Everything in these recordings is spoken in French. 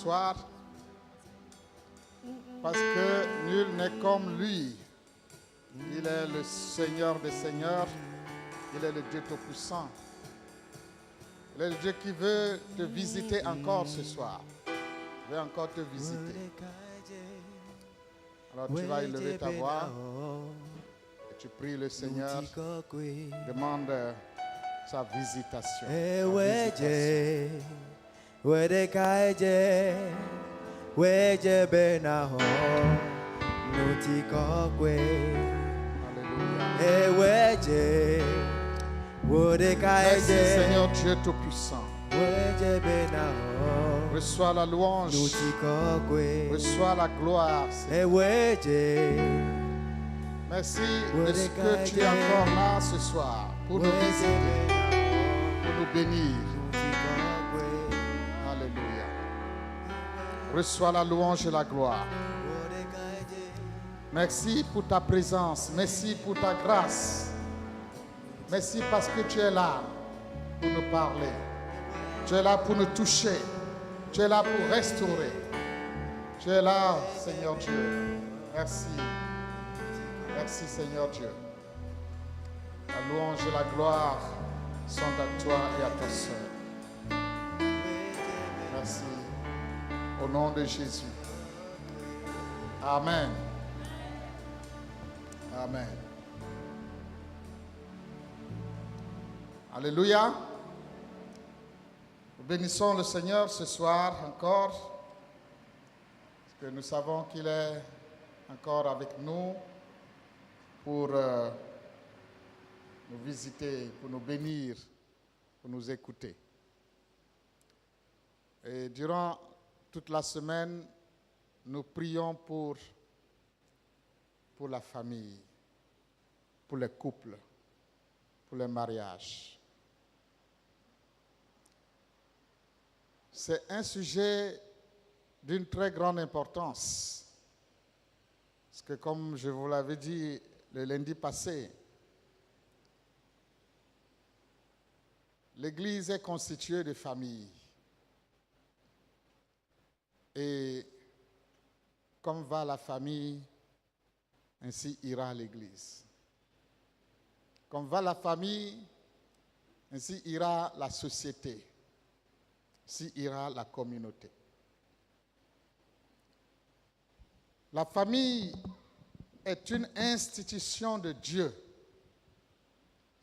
soir parce que nul n'est comme lui. Il est le Seigneur des Seigneurs. Il est le Dieu Tout-Puissant. Il est le Dieu qui veut te visiter encore ce soir. Il veut encore te visiter. Alors tu vas élever ta voix et tu pries le Seigneur. Demande sa visitation. Merci Seigneur Dieu Tout-Puissant. Reçois la louange. Reçois la gloire. Merci de ce que tu es encore là ce soir pour nous visiter, pour nous bénir. Alléluia. Reçois la louange et la gloire. Merci pour ta présence. Merci pour ta grâce. Merci parce que tu es là pour nous parler. Tu es là pour nous toucher. Tu es là pour restaurer. Tu es là, Seigneur Dieu. Merci. Merci, Seigneur Dieu. La louange et la gloire sont à toi et à ta sœur. Merci. Au nom de Jésus. Amen. Amen. Alléluia. Nous bénissons le Seigneur ce soir encore, parce que nous savons qu'il est encore avec nous pour nous visiter, pour nous bénir, pour nous écouter. Et durant toute la semaine, nous prions pour la famille, pour les couples, pour les mariages. C'est un sujet d'une très grande importance. Parce que comme je vous l'avais dit le lundi passé, l'Église est constituée de familles. Et comme va la famille, ainsi ira l'Église. Comme va la famille, ainsi ira la société. Ainsi ira la communauté. La famille est une institution de Dieu.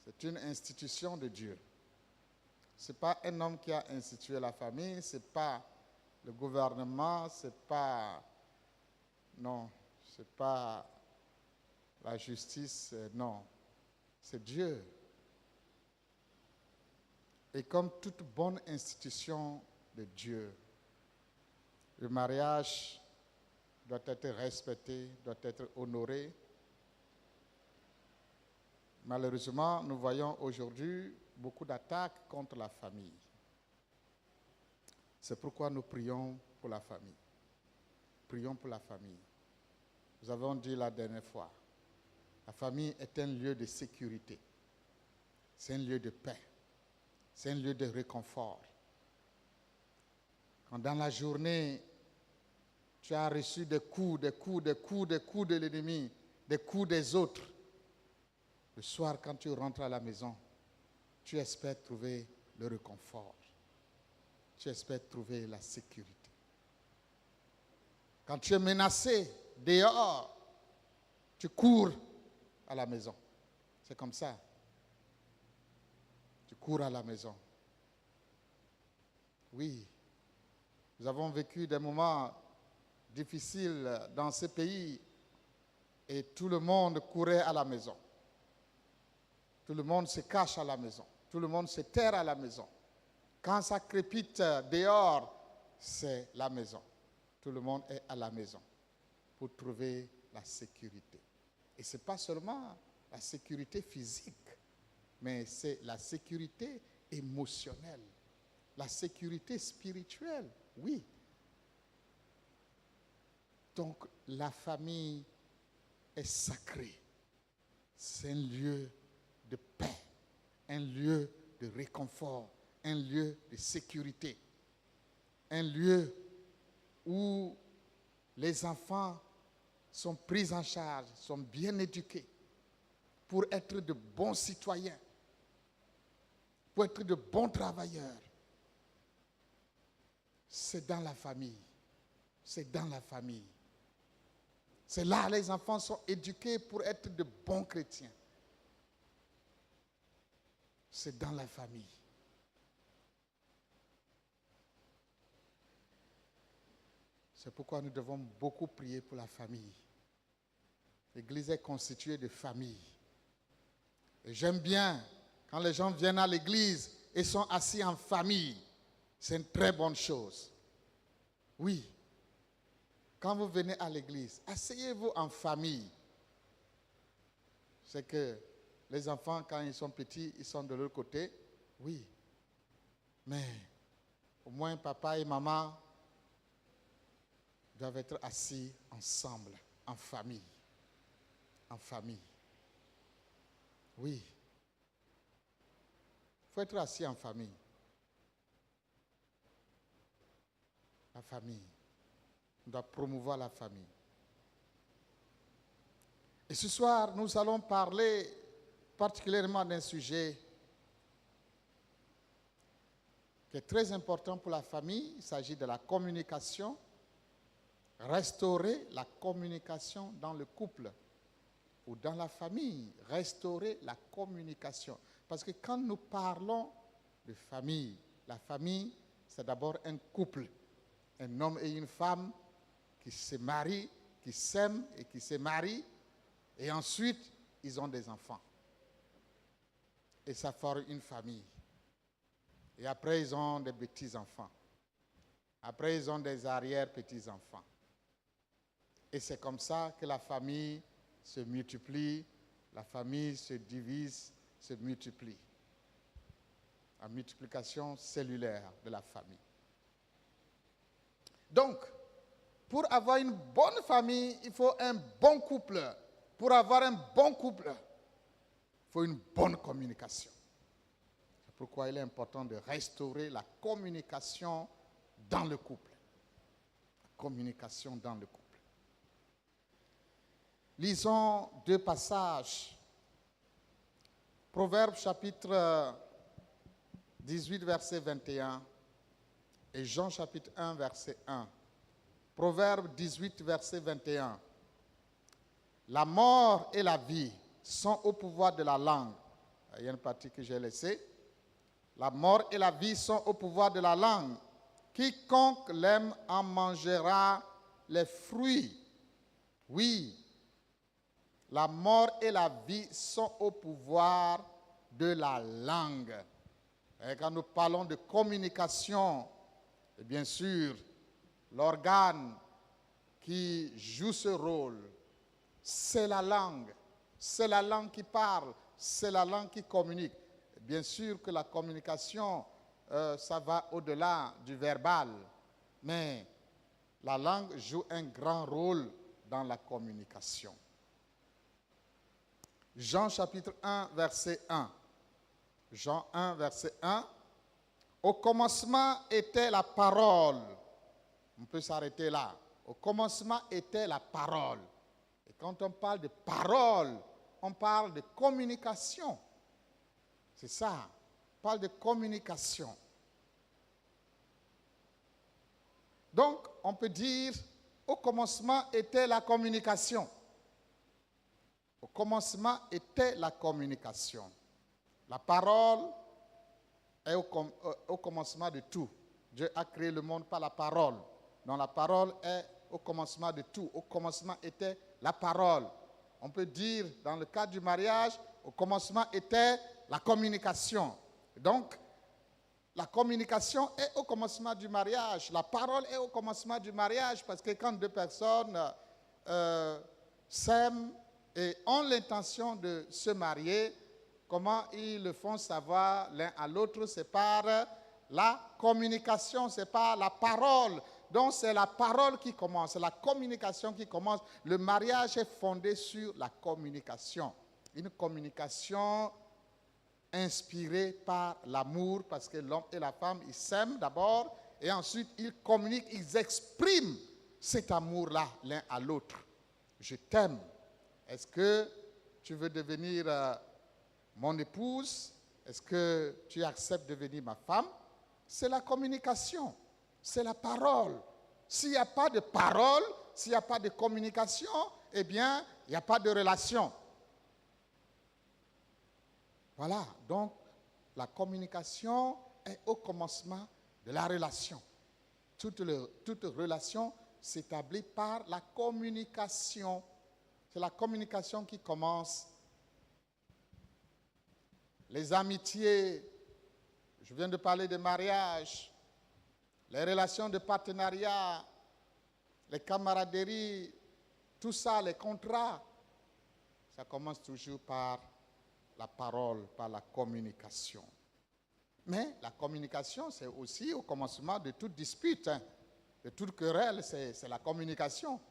C'est une institution de Dieu. Ce n'est pas un homme qui a institué la famille, ce n'est pas le gouvernement, ce n'est pas... Non, ce n'est pas la justice, non. C'est Dieu. Et comme toute bonne institution de Dieu, le mariage doit être respecté, doit être honoré. Malheureusement, nous voyons aujourd'hui beaucoup d'attaques contre la famille. C'est pourquoi nous prions pour la famille. Prions pour la famille. Nous avons dit la dernière fois, la famille est un lieu de sécurité. C'est un lieu de paix. C'est un lieu de réconfort. Quand dans la journée, tu as reçu des coups de l'ennemi, des coups des autres, le soir, quand tu rentres à la maison, tu espères trouver le réconfort. Tu espères trouver la sécurité. Quand tu es menacé dehors, tu cours à la maison. C'est comme ça. Tu cours à la maison. Oui, nous avons vécu des moments difficiles dans ce pays et tout le monde courait à la maison. Tout le monde se cache à la maison. Tout le monde se terre à la maison. Quand ça crépite dehors, c'est la maison. Tout le monde est à la maison pour trouver la sécurité. Et ce n'est pas seulement la sécurité physique, mais c'est la sécurité émotionnelle, la sécurité spirituelle, oui. Donc la famille est sacrée. C'est un lieu de paix, un lieu de réconfort, un lieu de sécurité, un lieu où les enfants sont pris en charge, sont bien éduqués pour être de bons citoyens, pour être de bons travailleurs. C'est dans la famille. C'est dans la famille. C'est là que les enfants sont éduqués pour être de bons chrétiens. C'est dans la famille. C'est pourquoi nous devons beaucoup prier pour la famille. L'Église est constituée de familles. Et j'aime bien quand les gens viennent à l'Église et sont assis en famille. C'est une très bonne chose. Oui. Quand vous venez à l'Église, asseyez-vous en famille. C'est que les enfants, quand ils sont petits, ils sont de l'autre côté. Oui. Mais au moins papa et maman doivent être assis ensemble, en famille. En famille. Oui. Il faut être assis en famille. La famille. On doit promouvoir la famille. Et ce soir, nous allons parler particulièrement d'un sujet qui est très important pour la famille. Il s'agit de la communication. Restaurer la communication dans le couple ou dans la famille. Restaurer la communication. Parce que quand nous parlons de famille, la famille, c'est d'abord un couple. Un homme et une femme qui se marient, qui s'aiment et qui se marient. Et ensuite, ils ont des enfants. Et ça forme une famille. Et après, ils ont des petits-enfants. Après, ils ont des arrière-petits-enfants. Et c'est comme ça que la famille se multiplie, la famille se divise, se multiplie. La multiplication cellulaire de la famille. Donc, pour avoir une bonne famille, il faut un bon couple. Pour avoir un bon couple, il faut une bonne communication. C'est pourquoi il est important de restaurer la communication dans le couple. La communication dans le couple. Lisons deux passages. Proverbes chapitre 18, verset 21 et Jean chapitre 1, verset 1. Proverbe 18, verset 21. La mort et la vie sont au pouvoir de la langue. Il y a une partie que j'ai laissée. La mort et la vie sont au pouvoir de la langue. Quiconque l'aime en mangera les fruits. Oui, la mort et la vie sont au pouvoir de la langue. Et quand nous parlons de communication, et bien sûr, l'organe qui joue ce rôle, c'est la langue. C'est la langue qui parle, c'est la langue qui communique. Bien sûr que la communication, ça va au-delà du verbal, mais la langue joue un grand rôle dans la communication. Jean chapitre 1, verset 1. Jean 1, verset 1. Au commencement était la parole. On peut s'arrêter là. Au commencement était la parole. Et quand on parle de parole, on parle de communication. C'est ça. On parle de communication. Donc, on peut dire, au commencement était la communication. Au commencement était la communication. La parole est au commencement de tout. Dieu a créé le monde par la parole. Donc la parole est au commencement de tout. Au commencement était la parole. On peut dire, dans le cadre du mariage, au commencement était la communication. Donc, la communication est au commencement du mariage. La parole est au commencement du mariage parce que quand deux personnes s'aiment et ont l'intention de se marier, comment ils le font savoir l'un à l'autre? C'est par la communication, c'est par la parole. Donc c'est la parole qui commence, c'est la communication qui commence. Le mariage est fondé sur la communication. Une communication inspirée par l'amour, parce que l'homme et la femme, ils s'aiment d'abord, et ensuite ils communiquent, ils expriment cet amour-là l'un à l'autre. Je t'aime. Est-ce que tu veux devenir mon épouse? Est-ce que tu acceptes de devenir ma femme? C'est la communication, c'est la parole. S'il n'y a pas de parole, s'il n'y a pas de communication, eh bien, il n'y a pas de relation. Voilà, donc la communication est au commencement de la relation. Toute relation s'établit par la communication. C'est la communication qui commence. Les amitiés, je viens de parler de mariage, les relations de partenariat, les camaraderies, tout ça, les contrats, ça commence toujours par la parole, par la communication. Mais la communication, c'est aussi au commencement de toute dispute, de toute querelle, c'est la communication.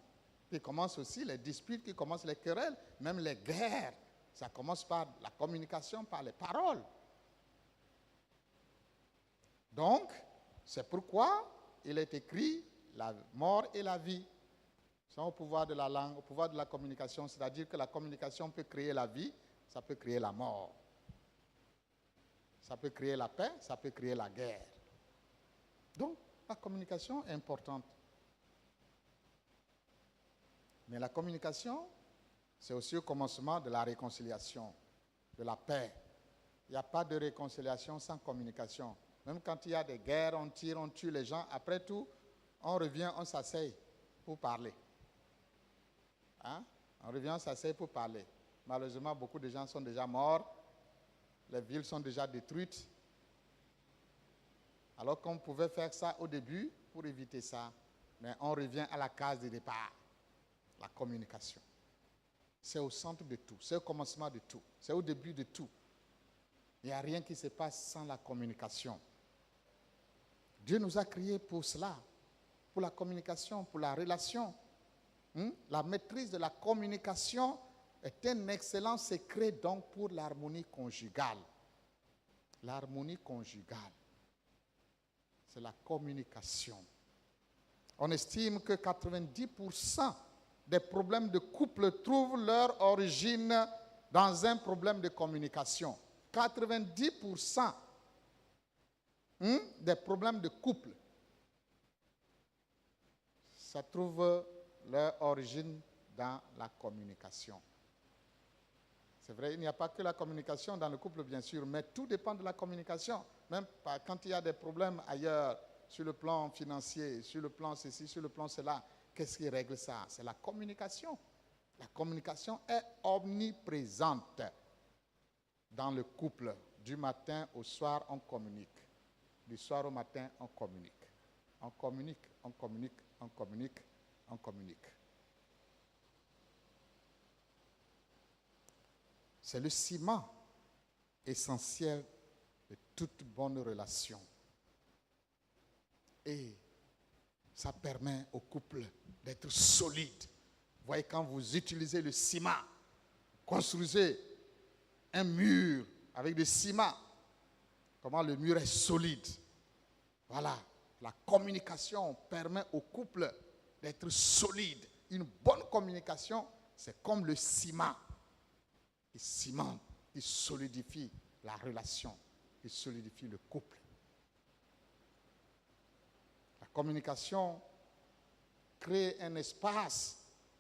Qui commence aussi les disputes, qui commencent les querelles, même les guerres. Ça commence par la communication, par les paroles. Donc, c'est pourquoi il est écrit la mort et la vie sont au pouvoir de la langue, au pouvoir de la communication, c'est-à-dire que la communication peut créer la vie, ça peut créer la mort. Ça peut créer la paix, ça peut créer la guerre. Donc, la communication est importante. Mais la communication, c'est aussi au commencement de la réconciliation, de la paix. Il n'y a pas de réconciliation sans communication. Même quand il y a des guerres, on tire, on tue les gens, après tout, on revient, on s'asseye pour parler. Hein? On revient, on s'asseye pour parler. Malheureusement, beaucoup de gens sont déjà morts, les villes sont déjà détruites. Alors qu'on pouvait faire ça au début pour éviter ça, mais on revient à la case de départ, la communication. C'est au centre de tout, c'est au commencement de tout, c'est au début de tout. Il n'y a rien qui se passe sans la communication. Dieu nous a créés pour cela, pour la communication, pour la relation. La maîtrise de la communication est un excellent secret donc pour l'harmonie conjugale. L'harmonie conjugale, c'est la communication. On estime que 90% des problèmes de couple trouvent leur origine dans un problème de communication. 90% des problèmes de couple, ça trouve leur origine dans la communication. C'est vrai, il n'y a pas que la communication dans le couple, bien sûr, mais tout dépend de la communication. Même quand il y a des problèmes ailleurs, sur le plan financier, sur le plan ceci, sur le plan cela, qu'est-ce qui règle ça? C'est la communication. La communication est omniprésente dans le couple. Du matin au soir, on communique. Du soir au matin, on communique. On communique, on communique, on communique, on communique. C'est le ciment essentiel de toute bonne relation. Et ça permet au couple d'être solide. Vous voyez, quand vous utilisez le ciment, construisez un mur avec du ciment, comment le mur est solide. Voilà, la communication permet au couple d'être solide. Une bonne communication, c'est comme le ciment. Il cimente, il solidifie la relation, il solidifie le couple. La communication crée un espace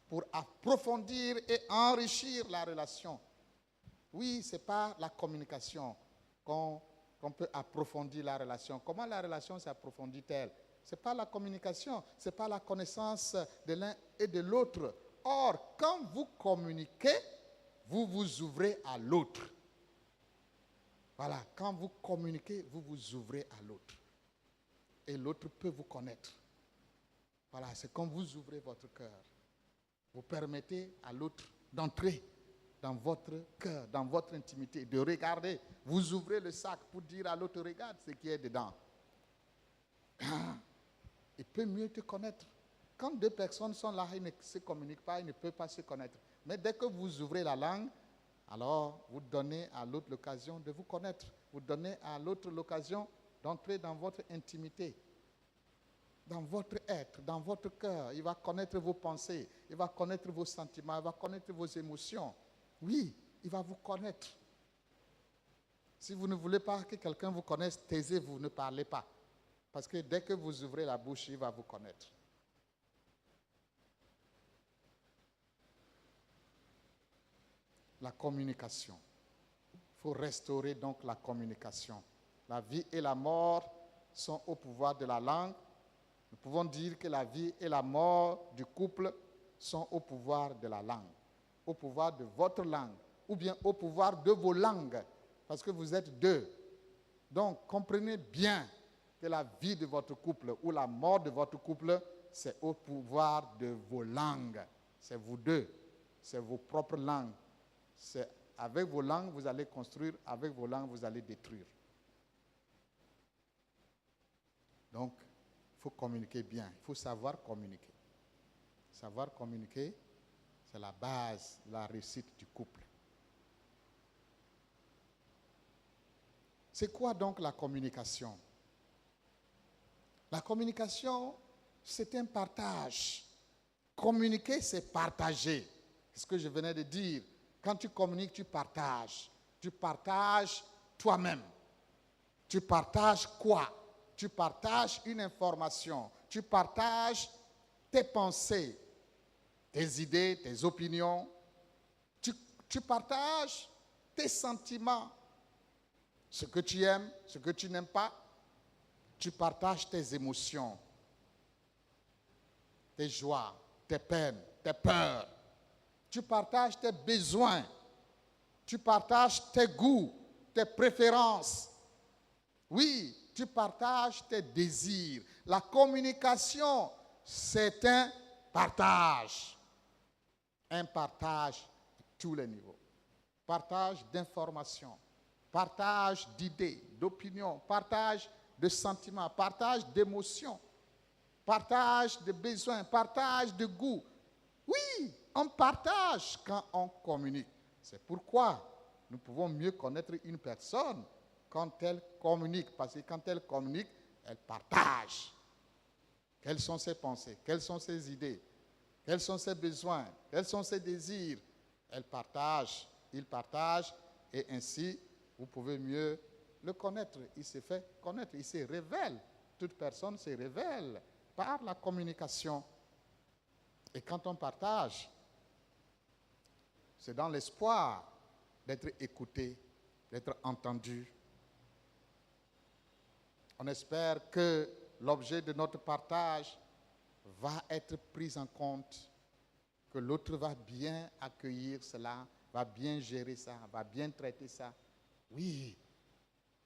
pour approfondir et enrichir la relation. Oui, c'est par la communication qu'on peut approfondir la relation. Comment la relation s'approfondit-elle? C'est par la communication, c'est par la connaissance de l'un et de l'autre. Or, quand vous communiquez, vous vous ouvrez à l'autre. Voilà, quand vous communiquez, vous vous ouvrez à l'autre. Et l'autre peut vous connaître. Voilà, c'est quand vous ouvrez votre cœur. Vous permettez à l'autre d'entrer dans votre cœur, dans votre intimité, de regarder. Vous ouvrez le sac pour dire à l'autre, regarde ce qui est dedans. Il peut mieux te connaître. Quand deux personnes sont là, ils ne se communiquent pas, ils ne peuvent pas se connaître. Mais dès que vous ouvrez la langue, alors vous donnez à l'autre l'occasion de vous connaître. Vous donnez à l'autre l'occasion d'entrer dans votre intimité. dans votre être, dans votre cœur. Il va connaître vos pensées, il va connaître vos sentiments, il va connaître vos émotions. Oui, il va vous connaître. Si vous ne voulez pas que quelqu'un vous connaisse, taisez-vous, ne parlez pas. Parce que dès que vous ouvrez la bouche, il va vous connaître. La communication. Il faut restaurer donc la communication. La vie et la mort sont au pouvoir de la langue. Nous pouvons dire que la vie et la mort du couple sont au pouvoir de la langue, au pouvoir de votre langue, ou bien au pouvoir de vos langues, parce que vous êtes deux. Donc, comprenez bien que la vie de votre couple ou la mort de votre couple, c'est au pouvoir de vos langues. C'est vous deux, c'est vos propres langues. C'est avec vos langues, vous allez construire, avec vos langues, vous allez détruire. Donc, il faut communiquer bien, il faut savoir communiquer. Savoir communiquer, c'est la base de la réussite du couple. C'est quoi donc la communication? La communication, c'est un partage. Communiquer, c'est partager. C'est ce que je venais de dire. Quand tu communiques, tu partages. Tu partages toi-même. Tu partages quoi? Tu partages une information. Tu partages tes pensées, tes idées, tes opinions. Tu partages tes sentiments. Ce que tu aimes, ce que tu n'aimes pas. Tu partages tes émotions, tes joies, tes peines, tes peurs. Tu partages tes besoins. Tu partages tes goûts, tes préférences. Oui, tu partages tes désirs. La communication, c'est un partage. Un partage à tous les niveaux. Partage d'informations, partage d'idées, d'opinions, partage de sentiments, partage d'émotions, partage de besoins, partage de goûts. Oui, on partage quand on communique. C'est pourquoi nous pouvons mieux connaître une personne quand elle communique. Parce que quand elle communique, elle partage. Quelles sont ses pensées? Quelles sont ses idées? Quels sont ses besoins? Quels sont ses désirs? Elle partage, il partage, et ainsi, vous pouvez mieux le connaître. Il se fait connaître, il se révèle. Toute personne se révèle par la communication. Et quand on partage, c'est dans l'espoir d'être écouté, d'être entendu. On espère que l'objet de notre partage va être pris en compte, que l'autre va bien accueillir cela, va bien gérer ça, va bien traiter ça. Oui.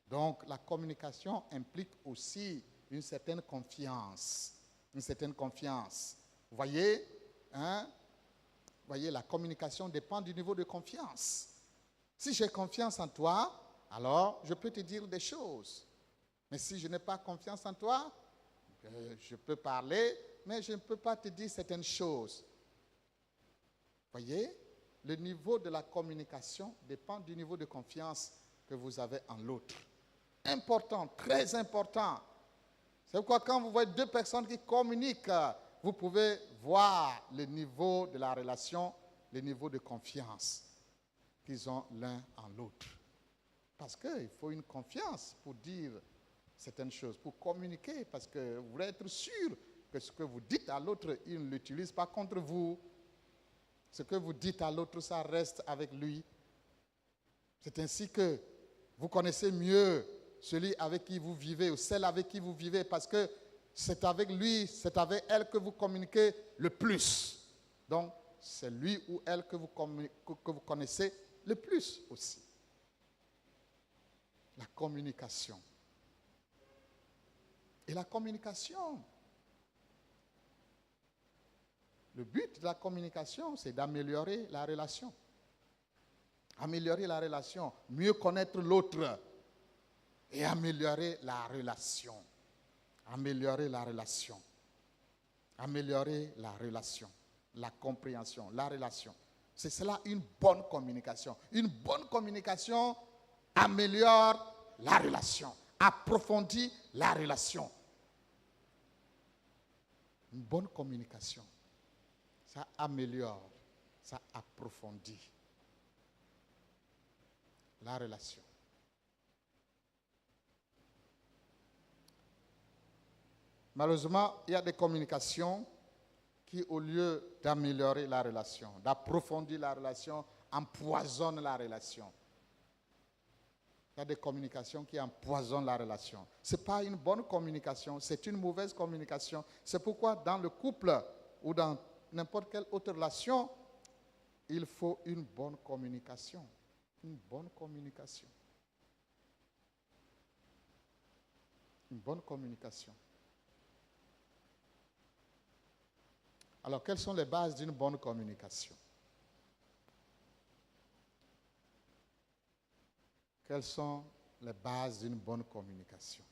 Donc la communication implique aussi une certaine confiance. Une certaine confiance. Vous voyez, la communication dépend du niveau de confiance. Si j'ai confiance en toi, alors je peux te dire des choses. Mais si je n'ai pas confiance en toi, je peux parler, mais je ne peux pas te dire certaines choses. Voyez, le niveau de la communication dépend du niveau de confiance que vous avez en l'autre. Important, très important. C'est pourquoi quand vous voyez deux personnes qui communiquent, vous pouvez voir le niveau de la relation, le niveau de confiance qu'ils ont l'un en l'autre. Parce qu'il faut une confiance pour dire certaines choses, pour communiquer, parce que vous voulez être sûr que ce que vous dites à l'autre, il ne l'utilise pas contre vous. Ce que vous dites à l'autre, ça reste avec lui. C'est ainsi que vous connaissez mieux celui avec qui vous vivez ou celle avec qui vous vivez, parce que c'est avec lui, c'est avec elle que vous communiquez le plus. Donc, c'est lui ou elle que vous connaissez le plus aussi. La communication. Et la communication, le but de la communication, c'est d'améliorer la relation. Améliorer la relation, mieux connaître l'autre et améliorer la relation. Améliorer la relation. Améliorer la relation, la compréhension, la relation. C'est cela une bonne communication. Une bonne communication améliore la relation, approfondit la relation. Une bonne communication, ça améliore, ça approfondit la relation. Malheureusement, il y a des communications qui, au lieu d'améliorer la relation, d'approfondir la relation, empoisonnent la relation. Il y a des communications qui empoisonnent la relation. Ce n'est pas une bonne communication, c'est une mauvaise communication. C'est pourquoi dans le couple ou dans n'importe quelle autre relation, il faut une bonne communication. Une bonne communication. Une bonne communication. Alors, quelles sont les bases d'une bonne communication? Quelles sont les bases d'une bonne communication?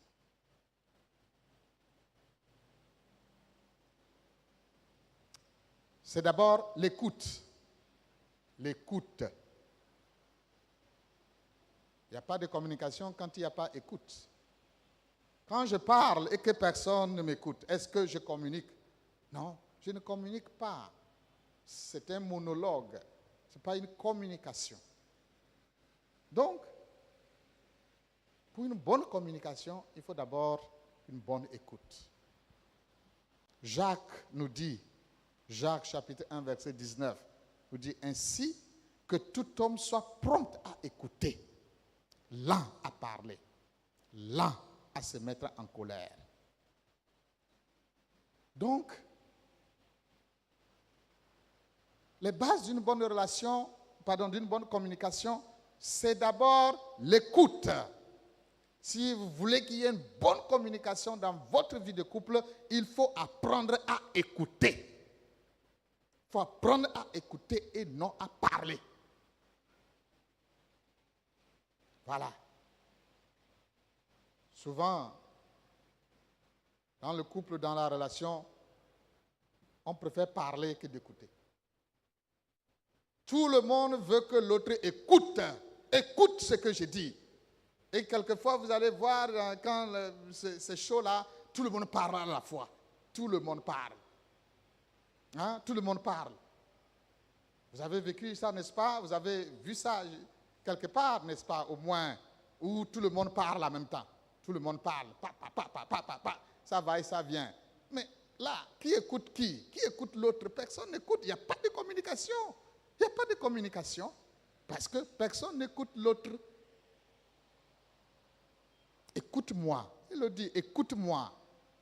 C'est d'abord l'écoute. L'écoute. Il n'y a pas de communication quand il n'y a pas d'écoute. Quand je parle et que personne ne m'écoute, est-ce que je communique? Non, je ne communique pas. C'est un monologue. Ce n'est pas une communication. Donc, pour une bonne communication, il faut d'abord une bonne écoute. Jacques nous dit, Jacques chapitre 1 verset 19, nous dit ainsi que tout homme soit prompt à écouter, lent à parler, lent à se mettre en colère. Donc, les bases d'une bonne relation, d'une bonne communication, c'est d'abord l'écoute. Si vous voulez qu'il y ait une bonne communication dans votre vie de couple, il faut apprendre à écouter. Il faut apprendre à écouter et non à parler. Voilà. Souvent, dans le couple, dans la relation, on préfère parler que d'écouter. Tout le monde veut que l'autre écoute. Écoute ce que je dis. Et quelquefois, vous allez voir, quand c'est chaud là, tout le monde parle à la fois. Tout le monde parle. Hein? Tout le monde parle. Vous avez vécu ça, n'est-ce pas? Vous avez vu ça quelque part, n'est-ce pas? Au moins, où tout le monde parle en même temps. Tout le monde parle. Ça va et ça vient. Mais là, qui écoute qui? Qui écoute l'autre? Personne n'écoute. Il n'y a pas de communication. Il n'y a pas de communication. Parce que personne n'écoute l'autre. Écoute-moi. Il le dit, écoute-moi.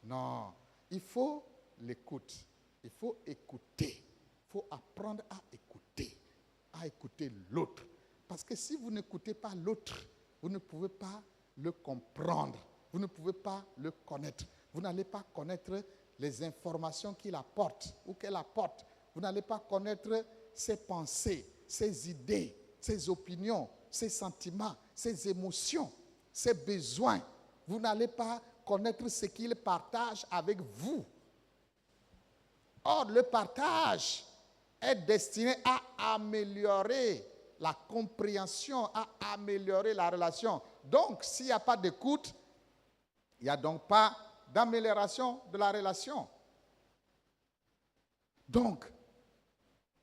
Non, il faut l'écoute. Il faut écouter. Il faut apprendre à écouter l'autre. Parce que si vous n'écoutez pas l'autre, vous ne pouvez pas le comprendre. Vous ne pouvez pas le connaître. Vous n'allez pas connaître les informations qu'il apporte ou qu'elle apporte. Vous n'allez pas connaître ses pensées, ses idées, ses opinions, ses sentiments, ses émotions, ses besoins. Vous n'allez pas connaître ce qu'il partage avec vous. Or, le partage est destiné à améliorer la compréhension, à améliorer la relation. Donc, s'il n'y a pas d'écoute, il n'y a donc pas d'amélioration de la relation. Donc,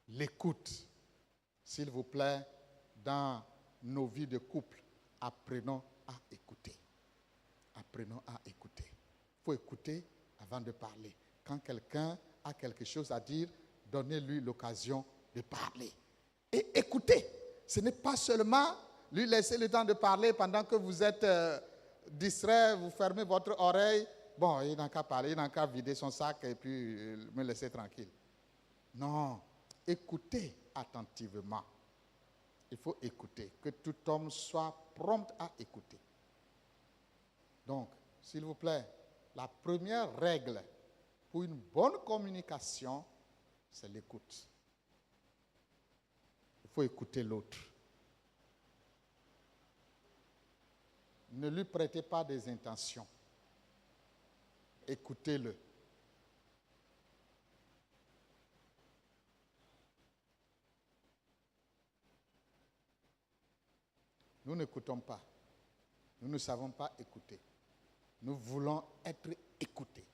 l'écoute, s'il vous plaît, dans nos vies de couple, apprenons à écouter. Apprenons à écouter. Il faut écouter avant de parler. Quand quelqu'un a quelque chose à dire, donnez-lui l'occasion de parler. Et écoutez. Ce n'est pas seulement lui laisser le temps de parler pendant que vous êtes distrait, vous fermez votre oreille. Bon, il n'a qu'à parler, il n'a qu'à vider son sac et puis me laisser tranquille. Non, écoutez attentivement. Il faut écouter, que tout homme soit prompt à écouter. Donc, s'il vous plaît, la première règle pour une bonne communication, c'est l'écoute. Il faut écouter l'autre. Ne lui prêtez pas des intentions. Écoutez-le. Nous n'écoutons pas. Nous ne savons pas écouter. Nous voulons être écoutés.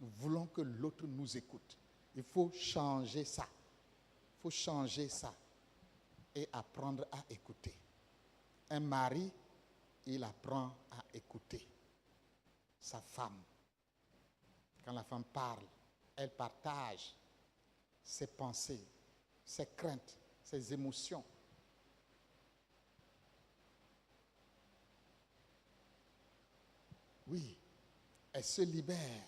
Nous voulons que l'autre nous écoute. Il faut changer ça. Il faut changer ça et apprendre à écouter. Un mari, il apprend à écouter sa femme. Quand la femme parle, elle partage ses pensées, ses craintes, ses émotions. Oui, elle se libère.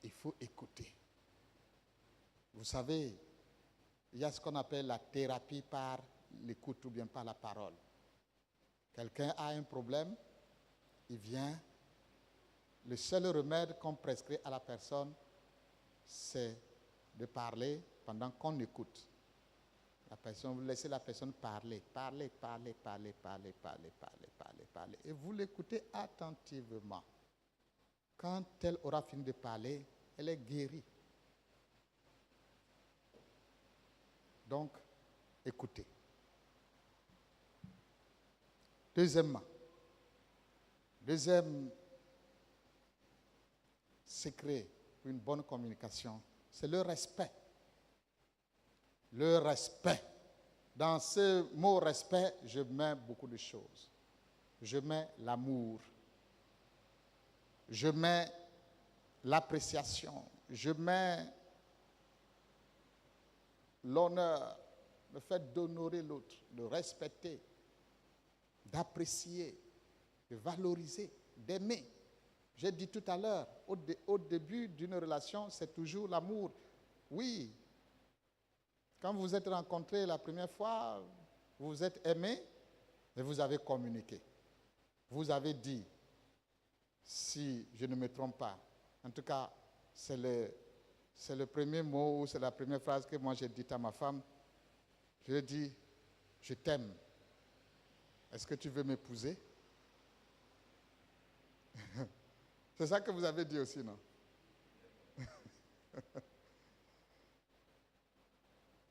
Il faut écouter. Vous savez, il y a ce qu'on appelle la thérapie par l'écoute ou bien par la parole. Quelqu'un a un problème, il vient. Le seul remède qu'on prescrit à la personne, c'est de parler pendant qu'on écoute. La personne, vous laissez la personne parler. Et vous l'écoutez attentivement. Quand elle aura fini de parler, elle est guérie. Donc, écoutez. Deuxième secret pour une bonne communication, c'est le respect. Le respect. Dans ce mot respect, je mets beaucoup de choses. Je mets l'amour. Je mets l'appréciation. Je mets l'honneur, le fait d'honorer l'autre, de respecter, d'apprécier, de valoriser, d'aimer. J'ai dit tout à l'heure, au début d'une relation, c'est toujours l'amour. Oui, quand vous vous êtes rencontrés la première fois, vous vous êtes aimés et vous avez communiqué. Vous avez dit, si je ne me trompe pas, en tout cas, c'est le premier mot ou c'est la première phrase que moi j'ai dite à ma femme. Je lui ai dit, je t'aime. Est-ce que tu veux m'épouser? C'est ça que vous avez dit aussi, non?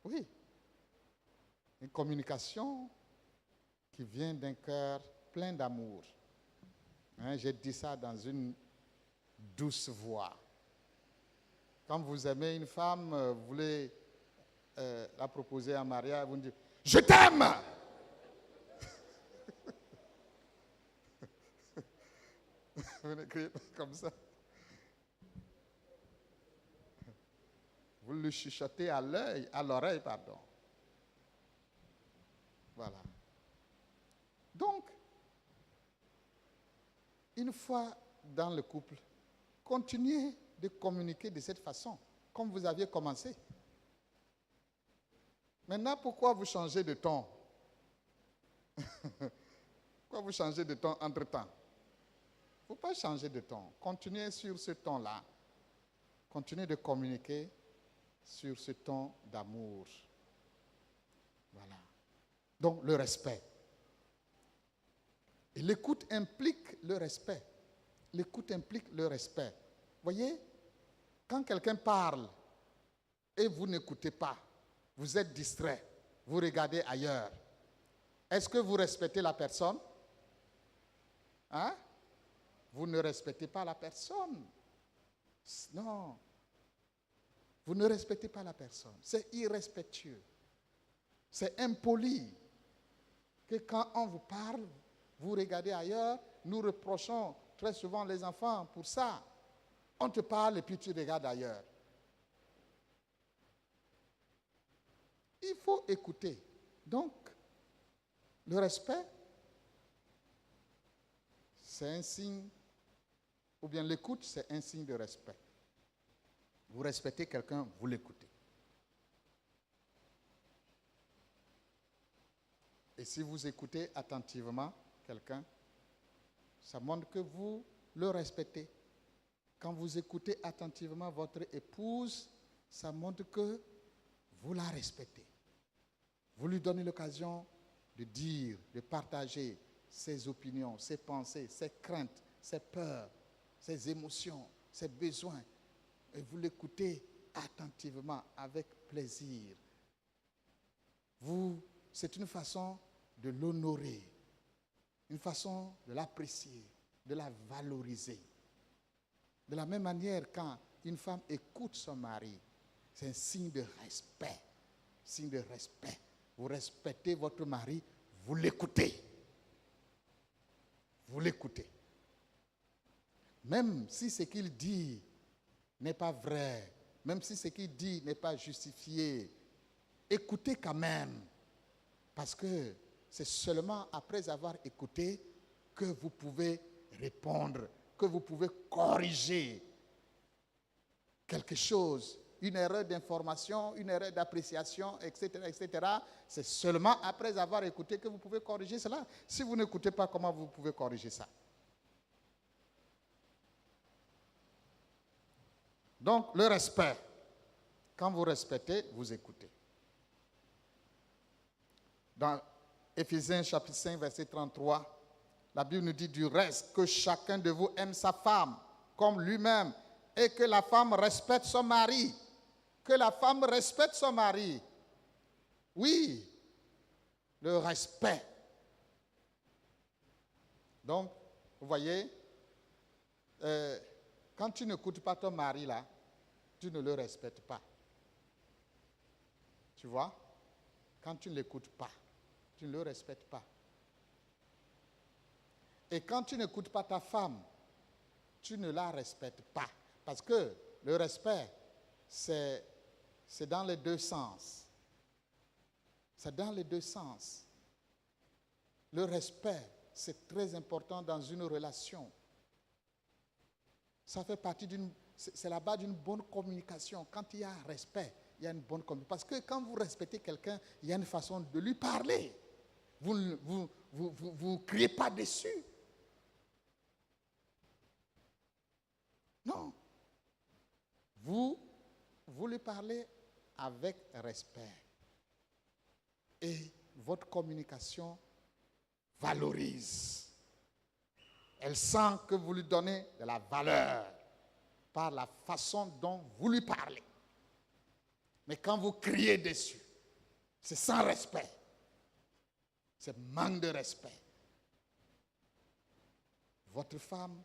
Oui. Une communication qui vient d'un cœur plein d'amour. Hein, j'ai dit ça dans une douce voix. Quand vous aimez une femme, vous voulez la proposer en mariage, vous dites « Je t'aime !» Vous ne criez pas comme ça. Vous le chuchotez à l'oreille, pardon. Voilà. Donc, une fois dans le couple, continuez de communiquer de cette façon, comme vous aviez commencé. Maintenant, pourquoi vous changez de ton? Pourquoi vous changez de ton entre-temps? Il ne faut pas changer de ton. Continuez sur ce ton-là. Continuez de communiquer sur ce ton d'amour. Voilà. Donc, le respect. Et l'écoute implique le respect. L'écoute implique le respect. Voyez, quand quelqu'un parle et vous n'écoutez pas, vous êtes distrait, vous regardez ailleurs. Est-ce que vous respectez la personne? Hein? Vous ne respectez pas la personne. Non. Vous ne respectez pas la personne. C'est irrespectueux. C'est impoli que quand on vous parle, vous regardez ailleurs. Nous reprochons très souvent les enfants pour ça. On te parle et puis tu regardes ailleurs. Il faut écouter. Donc, le respect, c'est un signe, ou bien l'écoute, c'est un signe de respect. Vous respectez quelqu'un, vous l'écoutez. Et si vous écoutez attentivement quelqu'un, ça montre que vous le respectez. Quand vous écoutez attentivement votre épouse, ça montre que vous la respectez. Vous lui donnez l'occasion de dire, de partager ses opinions, ses pensées, ses craintes, ses peurs, ses émotions, ses besoins. Et vous l'écoutez attentivement, avec plaisir. C'est une façon de l'honorer, une façon de l'apprécier, de la valoriser. De la même manière, quand une femme écoute son mari, c'est un signe de respect. Signe de respect. Vous respectez votre mari, vous l'écoutez. Vous l'écoutez. Même si ce qu'il dit n'est pas vrai, même si ce qu'il dit n'est pas justifié, écoutez quand même. Parce que c'est seulement après avoir écouté que vous pouvez répondre, que vous pouvez corriger quelque chose, une erreur d'information, une erreur d'appréciation, etc., etc. C'est seulement après avoir écouté que vous pouvez corriger cela. Si vous n'écoutez pas, comment vous pouvez corriger ça? Donc, le respect. Quand vous respectez, vous écoutez. Dans Éphésiens chapitre 5, verset 33, la Bible nous dit du reste que chacun de vous aime sa femme comme lui-même et que la femme respecte son mari. Que la femme respecte son mari. Oui, le respect. Donc, vous voyez, quand tu n'écoutes pas ton mari là, tu ne le respectes pas. Tu vois? Quand tu ne l'écoutes pas, tu ne le respectes pas. Et quand tu n'écoutes pas ta femme, tu ne la respectes pas. Parce que le respect, c'est dans les deux sens. C'est dans les deux sens. Le respect, c'est très important dans une relation. Ça fait partie c'est la base d'une bonne communication. Quand il y a respect, il y a une bonne communication. Parce que quand vous respectez quelqu'un, il y a une façon de lui parler. Vous ne criez pas dessus. Non. Vous lui parlez avec respect. Et votre communication valorise. Elle sent que vous lui donnez de la valeur par la façon dont vous lui parlez. Mais quand vous criez dessus, c'est sans respect. C'est manque de respect. Votre femme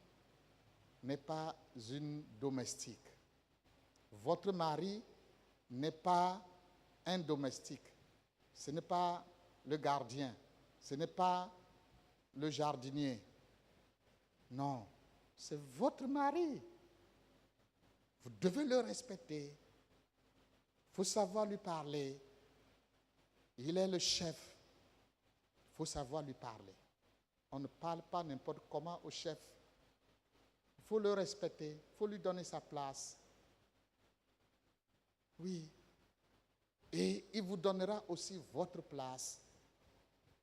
n'est pas une domestique. Votre mari n'est pas un domestique. Ce n'est pas le gardien. Ce n'est pas le jardinier. Non, c'est votre mari. Vous devez le respecter. Il faut savoir lui parler. Il est le chef. Il faut savoir lui parler. On ne parle pas n'importe comment au chef. Il faut le respecter. Il faut lui donner sa place. Oui. Et il vous donnera aussi votre place.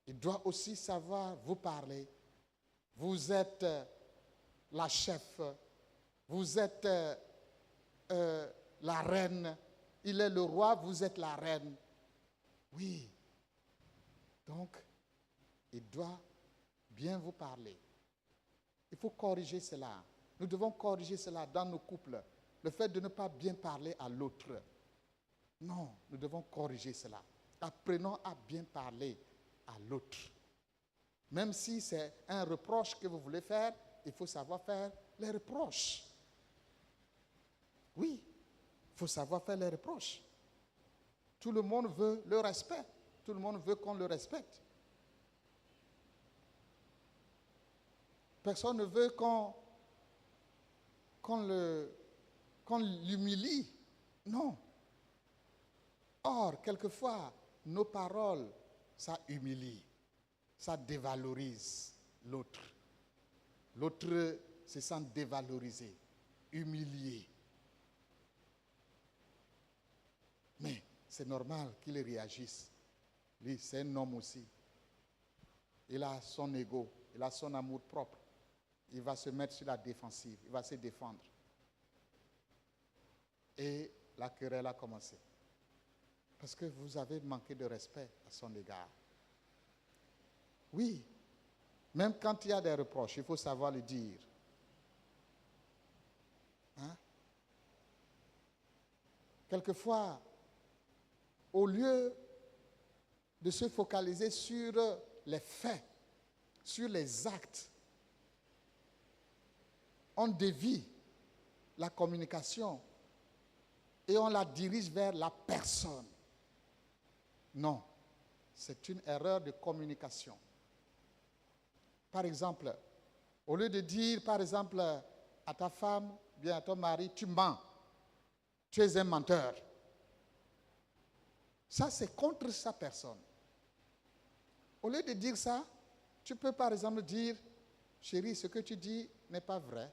Il doit aussi savoir vous parler. Vous êtes la chef. Vous êtes la reine. Il est le roi, vous êtes la reine. Oui. Donc, il doit bien vous parler. Il faut corriger cela. Nous devons corriger cela dans nos couples. Le fait de ne pas bien parler à l'autre. Non, nous devons corriger cela. Apprenons à bien parler à l'autre. Même si c'est un reproche que vous voulez faire, il faut savoir faire les reproches. Oui, il faut savoir faire les reproches. Tout le monde veut le respect. Tout le monde veut qu'on le respecte. Personne ne veut qu'on l'humilie. Non. Or, quelquefois, nos paroles, ça humilie, ça dévalorise l'autre. L'autre se sent dévalorisé, humilié. Mais c'est normal qu'il réagisse. Lui, c'est un homme aussi. Il a son ego, il a son amour propre. Il va se mettre sur la défensive, il va se défendre. Et la querelle a commencé. Parce que vous avez manqué de respect à son égard. Oui, même quand il y a des reproches, il faut savoir le dire. Hein? Quelquefois, au lieu de se focaliser sur les faits, sur les actes, on dévie la communication et on la dirige vers la personne. Non, c'est une erreur de communication. Par exemple, au lieu de dire, par exemple, à ta femme, bien à ton mari, tu mens, tu es un menteur. Ça, c'est contre sa personne. Au lieu de dire ça, tu peux par exemple dire, chérie, ce que tu dis n'est pas vrai.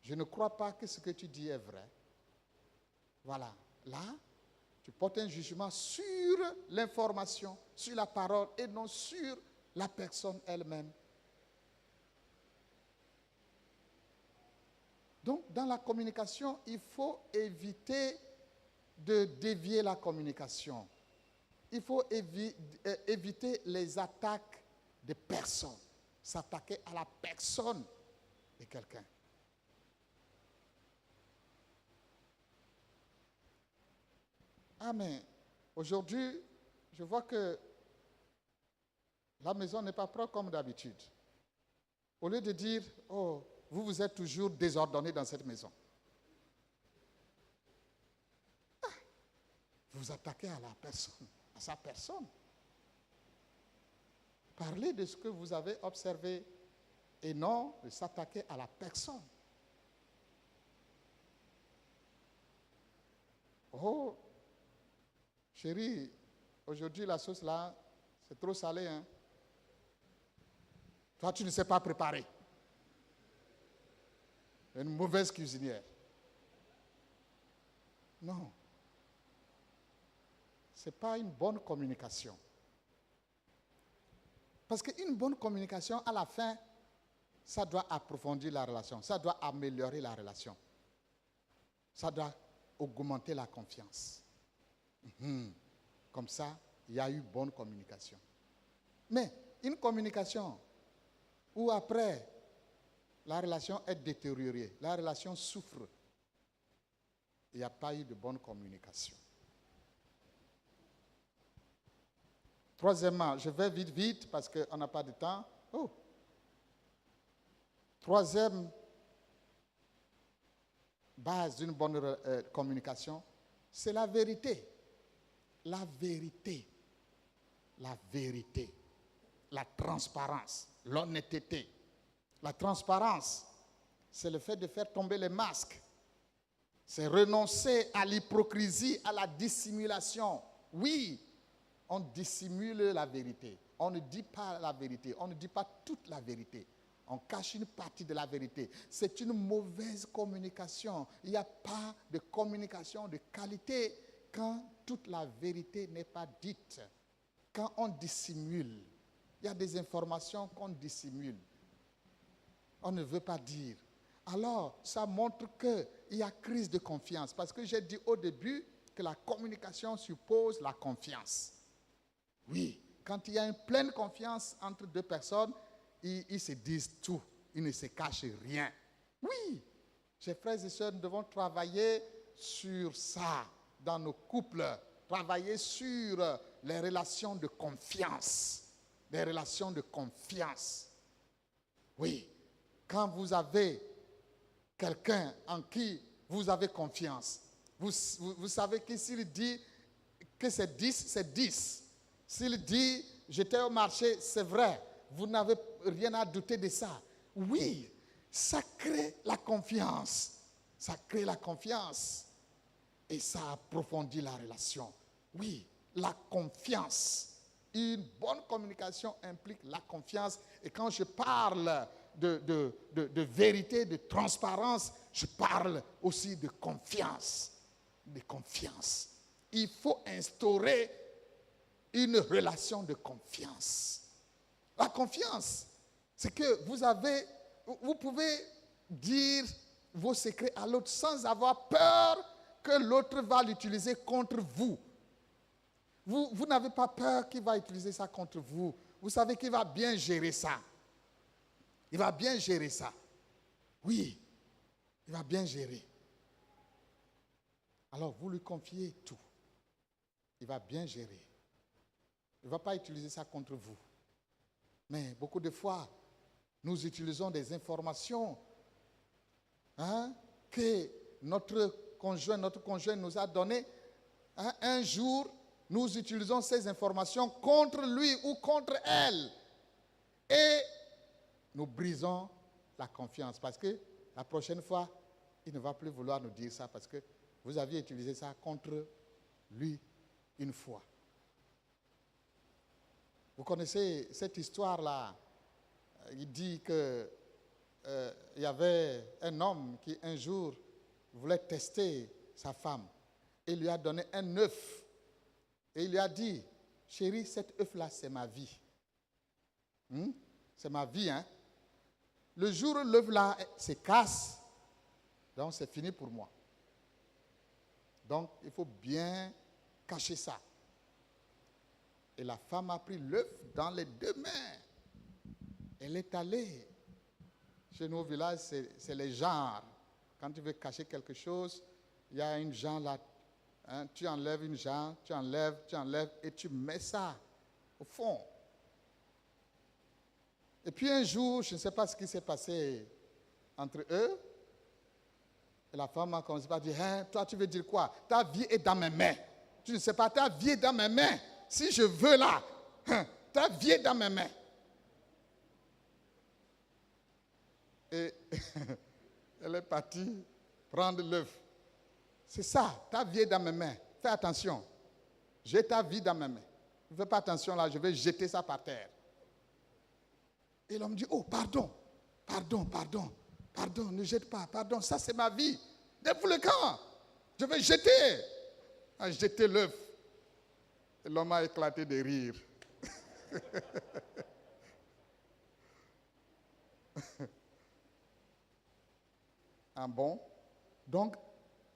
Je ne crois pas que ce que tu dis est vrai. Voilà. Là, tu portes un jugement sur l'information, sur la parole et non sur la personne elle-même. Donc, dans la communication, il faut éviter de dévier la communication. Il faut éviter les attaques de personnes. S'attaquer à la personne de quelqu'un. Ah, mais aujourd'hui, je vois que la maison n'est pas propre comme d'habitude. Au lieu de dire, oh, vous êtes toujours désordonné dans cette maison. Ah, vous attaquez à la personne, à sa personne. Parlez de ce que vous avez observé et non de s'attaquer à la personne. Oh, chérie, aujourd'hui la sauce là, c'est trop salé, hein? Toi, tu ne sais pas préparer. Une mauvaise cuisinière. Non. Ce n'est pas une bonne communication. Parce qu'une bonne communication, à la fin, ça doit approfondir la relation, ça doit améliorer la relation. Ça doit augmenter la confiance. Comme ça, il y a eu bonne communication. Mais une communication où après, la relation est détériorée, la relation souffre, il n'y a pas eu de bonne communication. Troisièmement, je vais vite parce qu'on n'a pas de temps. Oh. Troisième base d'une bonne communication, c'est la vérité. La vérité. La vérité. La transparence. L'honnêteté. La transparence, c'est le fait de faire tomber les masques. C'est renoncer à l'hypocrisie, à la dissimulation. Oui, on dissimule la vérité. On ne dit pas la vérité. On ne dit pas toute la vérité. On cache une partie de la vérité. C'est une mauvaise communication. Il n'y a pas de communication de qualité quand toute la vérité n'est pas dite. Quand on dissimule. Il y a des informations qu'on dissimule. On ne veut pas dire. Alors, ça montre qu'il y a crise de confiance. Parce que j'ai dit au début que la communication suppose la confiance. Oui, quand il y a une pleine confiance entre deux personnes, ils se disent tout. Ils ne se cachent rien. Oui, chers frères et sœurs, nous devons travailler sur ça dans nos couples. Travailler sur les relations de confiance. Les relations de confiance. Oui. Quand vous avez quelqu'un en qui vous avez confiance, vous savez que s'il dit que c'est 10, c'est 10. S'il dit j'étais au marché, c'est vrai. Vous n'avez rien à douter de ça. Oui, ça crée la confiance. Ça crée la confiance. Et ça approfondit la relation. Oui, la confiance. Une bonne communication implique la confiance. Et quand je parle de vérité, de transparence, je parle aussi de confiance. De confiance. Il faut instaurer une relation de confiance. La confiance, c'est que vous pouvez dire vos secrets à l'autre sans avoir peur que l'autre va l'utiliser contre vous. Vous n'avez pas peur qu'il va utiliser ça contre vous. Vous savez qu'il va bien gérer ça. Il va bien gérer ça. Oui, il va bien gérer. Alors, vous lui confiez tout. Il va bien gérer. Il ne va pas utiliser ça contre vous. Mais beaucoup de fois, nous utilisons des informations que notre conjoint nous a donné, un jour, nous utilisons ces informations contre lui ou contre elle. Et nous brisons la confiance parce que la prochaine fois, il ne va plus vouloir nous dire ça parce que vous aviez utilisé ça contre lui une fois. Vous connaissez cette histoire-là. Il dit que il y avait un homme qui un jour voulait tester sa femme et lui a donné un œuf. Et il lui a dit, chérie, cet œuf-là, c'est ma vie. C'est ma vie, hein. Le jour où l'œuf-là se casse, donc c'est fini pour moi. Donc, il faut bien cacher ça. Et la femme a pris l'œuf dans les deux mains. Elle est allée. Chez nous au village, c'est les genres. Quand tu veux cacher quelque chose, il y a une genre là. Tu enlèves une genre, tu enlèves, et tu mets ça au fond. Et puis un jour, je ne sais pas ce qui s'est passé entre eux. Et la femme a commencé à dire, toi tu veux dire quoi? Ta vie est dans mes mains. Tu ne sais pas, ta vie est dans mes mains. Si je veux là, ta vie est dans mes mains. Et elle est partie prendre l'œuf. C'est ça, ta vie est dans mes mains. Fais attention. J'ai ta vie dans mes mains. Ne fais pas attention là, je vais jeter ça par terre. Et l'homme dit, oh, pardon, ne jette pas, pardon, ça c'est ma vie. Depuis le camp, je vais jeter. A jeté l'œuf. Et l'homme a éclaté de rire. Ah bon? Donc,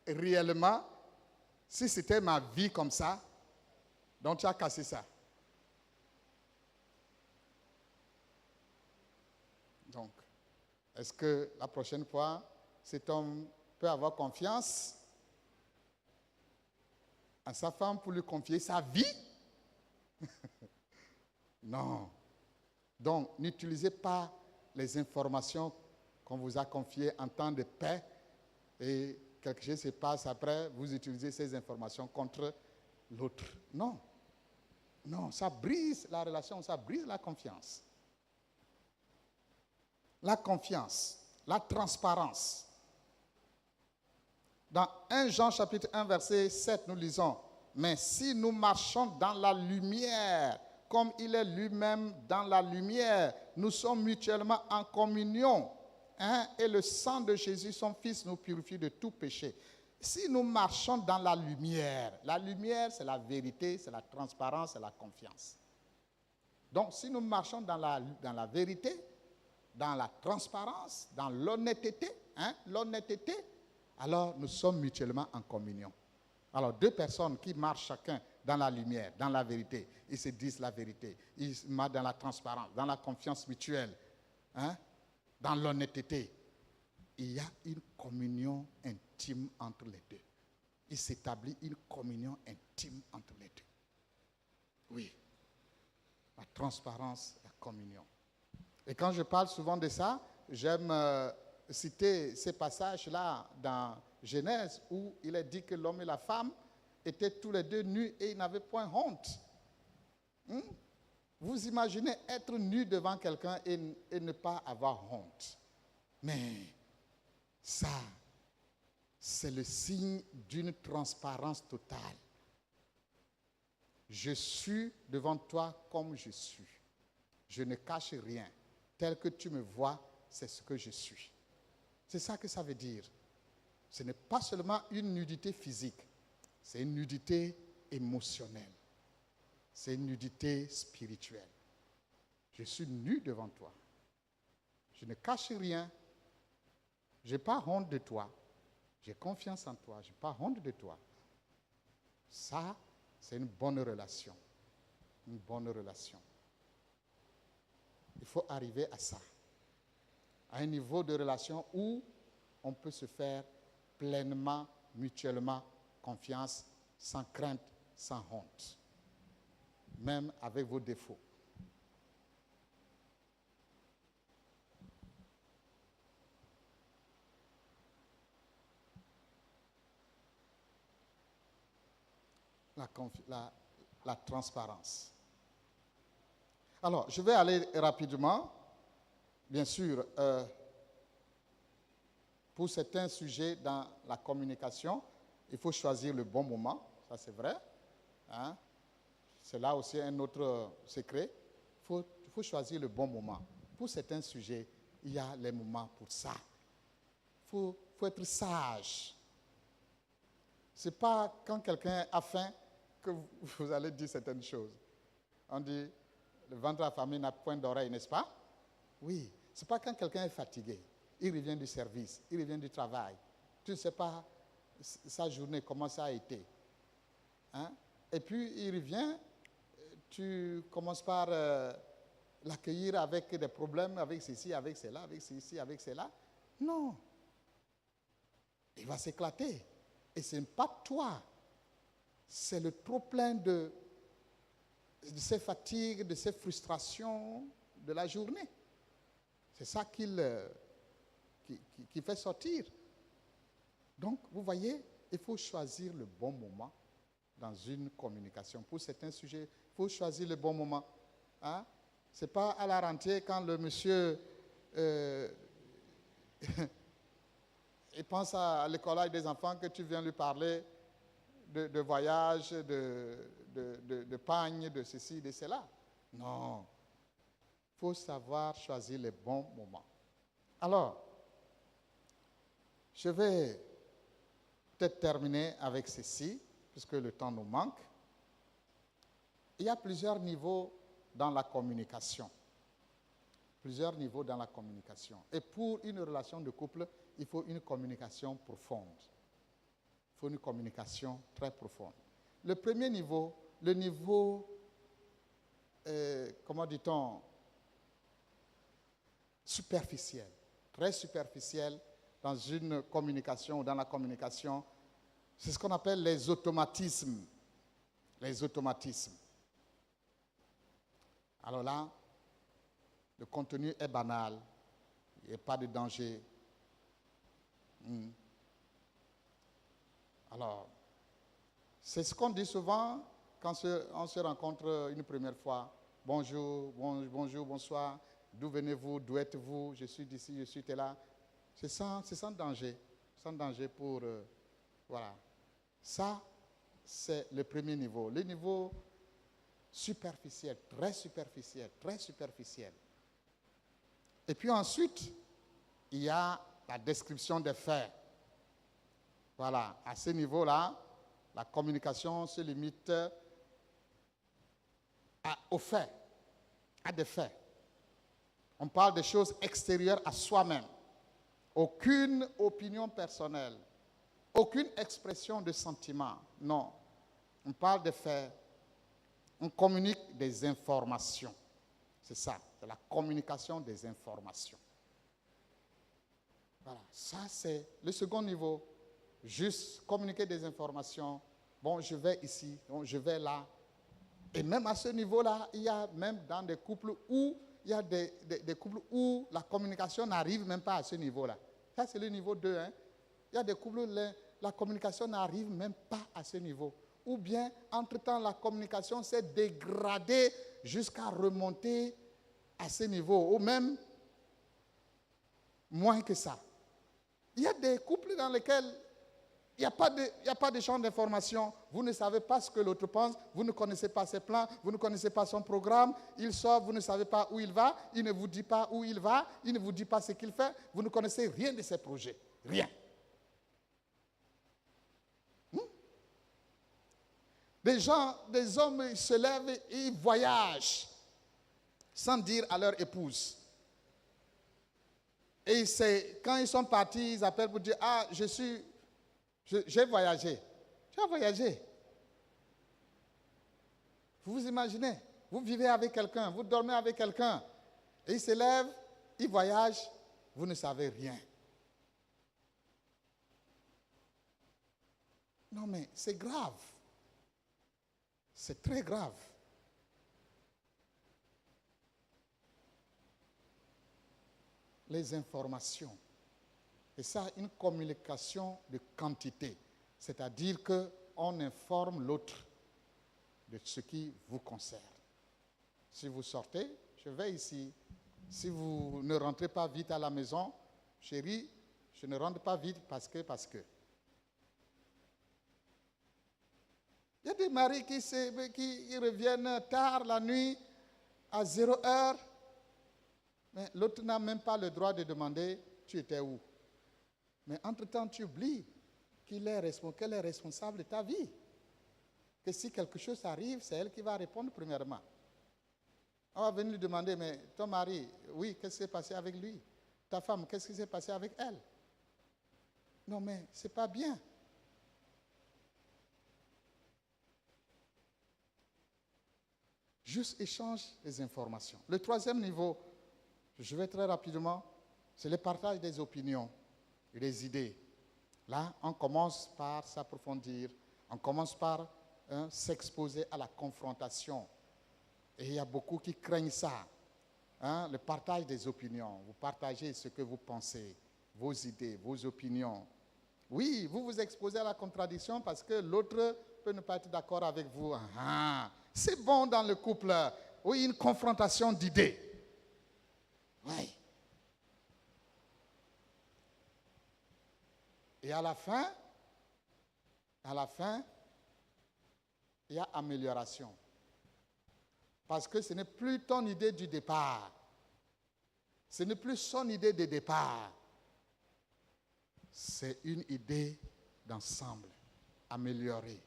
réellement, si c'était ma vie comme ça, donc tu as cassé ça. Donc, est-ce que la prochaine fois, cet homme peut avoir confiance à sa femme pour lui confier sa vie? Non. Donc, n'utilisez pas les informations qu'on vous a confiées en temps de paix et quelque chose se passe après, vous utilisez ces informations contre l'autre. Non. Non, ça brise la relation, ça brise la confiance. La confiance, la transparence. Dans 1 Jean chapitre 1 verset 7, nous lisons, « Mais si nous marchons dans la lumière, comme il est lui-même dans la lumière, nous sommes mutuellement en communion. Et le sang de Jésus, son Fils, nous purifie de tout péché. » Si nous marchons dans la lumière, c'est la vérité, c'est la transparence, c'est la confiance. Donc, si nous marchons dans la vérité, dans la transparence, dans l'honnêteté, alors nous sommes mutuellement en communion. Alors, deux personnes qui marchent chacun dans la lumière, dans la vérité, ils se disent la vérité, ils marchent dans la transparence, dans la confiance mutuelle, dans l'honnêteté. Il y a une communion intime entre les deux. Il s'établit une communion intime entre les deux. Oui. La transparence, la communion. Et quand je parle souvent de ça, j'aime citer ces passages-là dans Genèse où il est dit que l'homme et la femme étaient tous les deux nus et ils n'avaient point honte. Vous imaginez être nu devant quelqu'un et ne pas avoir honte. Mais ça, c'est le signe d'une transparence totale. Je suis devant toi comme je suis. Je ne cache rien. Tel que tu me vois, c'est ce que je suis. C'est ça que ça veut dire. Ce n'est pas seulement une nudité physique, c'est une nudité émotionnelle. C'est une nudité spirituelle. Je suis nu devant toi. Je ne cache rien. Je n'ai pas honte de toi. J'ai confiance en toi. Je n'ai pas honte de toi. Ça, c'est une bonne relation. Une bonne relation. Il faut arriver à ça. À un niveau de relation où on peut se faire pleinement, mutuellement confiance, sans crainte, sans honte. Même avec vos défauts. la transparence. Alors, je vais aller rapidement. Bien sûr, pour certains sujets dans la communication, il faut choisir le bon moment, ça c'est vrai. Hein? C'est là aussi un autre secret. Il faut choisir le bon moment. Pour certains sujets, il y a les moments pour ça. Il faut être sage. Ce n'est pas quand quelqu'un a faim que vous allez dire certaines choses. On dit, le ventre affamé n'a point d'oreille, n'est-ce pas? Oui. Ce n'est pas quand quelqu'un est fatigué. Il revient du service, il revient du travail. Tu ne sais pas sa journée, comment ça a été. Hein? Et puis, il revient, tu commences par l'accueillir avec des problèmes, avec ceci, avec cela, avec ceci, avec cela. Non. Il va s'éclater. Et ce n'est pas toi. C'est le trop-plein de ces fatigues, de ces frustrations de la journée. C'est ça qui fait sortir. Donc, vous voyez, il faut choisir le bon moment dans une communication. Pour certains sujets, il faut choisir le bon moment. Hein? Ce n'est pas à la rentrée quand le monsieur il pense à l'école des enfants que tu viens lui parler de voyage, de pagne, de ceci, de cela. Non. Il faut savoir choisir les bons moments. Alors, je vais peut-être terminer avec ceci, puisque le temps nous manque. Il y a plusieurs niveaux dans la communication. Plusieurs niveaux dans la communication. Et pour une relation de couple, il faut une communication profonde. Il faut une communication très profonde. Le premier niveau, le niveau, comment dit-on, superficiel, très superficiel dans une communication ou dans la communication, c'est ce qu'on appelle les automatismes. Les automatismes. Alors là, le contenu est banal, il n'y a pas de danger. Alors, c'est ce qu'on dit souvent quand on se rencontre une première fois. Bonjour, bonjour, bonsoir. D'où venez-vous? D'où êtes-vous? Je suis d'ici, je suis là. C'est sans danger. Sans danger pour... voilà. Ça, c'est le premier niveau. Le niveau superficiel, très superficiel, très superficiel. Et puis ensuite, il y a la description des faits. Voilà. À ce niveau-là, la communication se limite aux faits, à des faits. On parle des choses extérieures à soi-même. Aucune opinion personnelle, aucune expression de sentiment. Non. On parle des faits. On communique des informations. C'est ça, c'est la communication des informations. Voilà, ça c'est le second niveau. Juste communiquer des informations. Bon, je vais ici, bon, je vais là. Et même à ce niveau-là, il y a même dans des couples où il y a des couples où la communication n'arrive même pas à ce niveau-là. Ça, c'est le niveau 2. Hein. Il y a des couples où la communication n'arrive même pas à ce niveau. Ou bien, entre-temps, la communication s'est dégradée jusqu'à remonter à ce niveau, ou même moins que ça. Il y a des couples dans lesquels il n'y a pas d'échange d'informations. Vous ne savez pas ce que l'autre pense, vous ne connaissez pas ses plans, vous ne connaissez pas son programme. Il sort, vous ne savez pas où il va, il ne vous dit pas où il va, il ne vous dit pas ce qu'il fait, vous ne connaissez rien de ses projets. Rien. Des hommes, ils se lèvent et ils voyagent sans dire à leur épouse. Et c'est quand ils sont partis, ils appellent pour dire, ah, j'ai voyagé. Tu as voyagé. Vous vous imaginez, vous vivez avec quelqu'un, vous dormez avec quelqu'un, et il se lève, il voyage, vous ne savez rien. Non mais c'est grave. C'est très grave. Les informations. Et ça, une communication de quantité. C'est-à-dire qu'on informe l'autre de ce qui vous concerne. Si vous sortez, je vais ici. Si vous ne rentrez pas vite à la maison, chérie, je ne rentre pas vite parce que. Il y a des maris qui reviennent tard la nuit, à 0 heure, mais l'autre n'a même pas le droit de demander « tu étais où ?» Mais entre-temps, tu oublies qu'elle est responsable de ta vie. Que si quelque chose arrive, c'est elle qui va répondre premièrement. On va venir lui demander, mais ton mari, oui, qu'est-ce qui s'est passé avec lui? Ta femme, qu'est-ce qui s'est passé avec elle? Non, mais ce n'est pas bien. Juste échange les informations. Le troisième niveau, je vais très rapidement, c'est le partage des opinions et des idées. Là, on commence par s'approfondir, on commence par s'exposer à la confrontation. Et il y a beaucoup qui craignent ça. Le partage des opinions. Vous partagez ce que vous pensez, vos idées, vos opinions. Oui, vous vous exposez à la contradiction parce que l'autre peut ne pas être d'accord avec vous. C'est bon dans le couple. Oui, une confrontation d'idées. Oui. Et à la fin, il y a amélioration. Parce que ce n'est plus ton idée du départ. Ce n'est plus son idée de départ. C'est une idée d'ensemble, améliorée,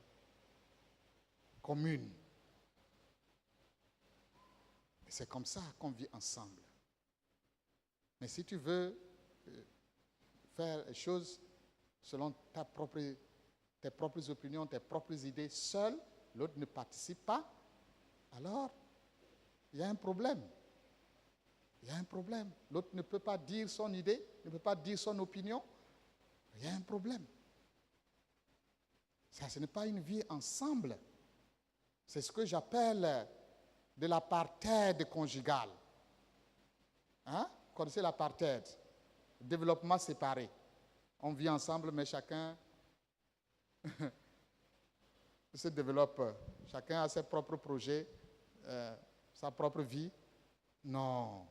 commune. Et c'est comme ça qu'on vit ensemble. Mais si tu veux faire les choses selon tes propres opinions, tes propres idées, seul, l'autre ne participe pas, alors il y a un problème. Il y a un problème. L'autre ne peut pas dire son idée, ne peut pas dire son opinion. Il y a un problème. Ça, ce n'est pas une vie ensemble. C'est ce que j'appelle de l'apartheid conjugal. Vous connaissez l'apartheid? Développement séparé. On vit ensemble, mais chacun se développe. Chacun a ses propres projets, sa propre vie. Non.